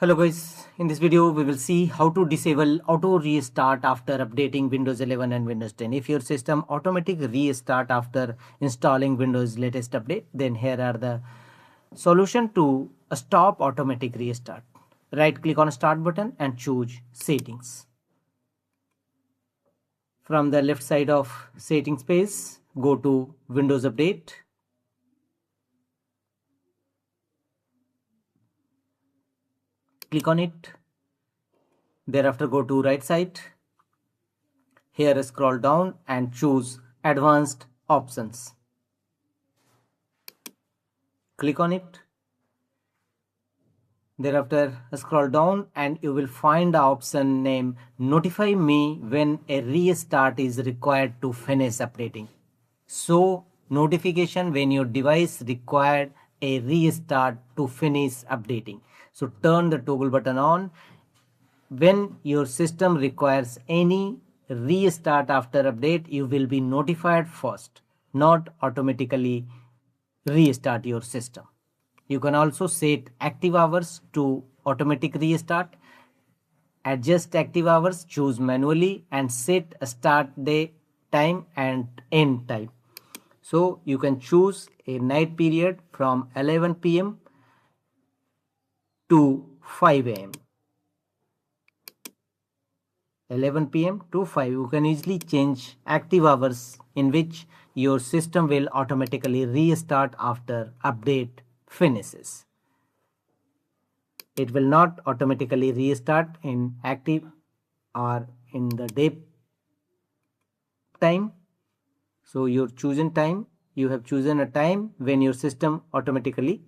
Hello guys, in this video we will see how to disable auto restart after updating Windows 11 and Windows 10. If your system automatic restart after installing Windows latest update, then here are the solution to stop automatic restart. Right click on start button and choose settings. From the left side of settings page, go to Windows Update. Click on it. Thereafter go to right side. Here scroll down and choose advanced options. Click on it. Thereafter scroll down and you will find the option name notify me when a restart is required to finish updating. So notification when your device required a restart to finish updating. So turn the toggle button on. When your system requires any restart after update, you will be notified first, not automatically restart your system. You can also set active hours to automatic restart. Adjust active hours, choose manually and set a start day time and end time. So you can choose a night period from 11 p.m. to 5 a.m. 11 p.m. to 5. You can easily change active hours in which your system will automatically restart after update finishes. It will not automatically restart in active or in the day time. So your chosen time, you have chosen a time when your system automatically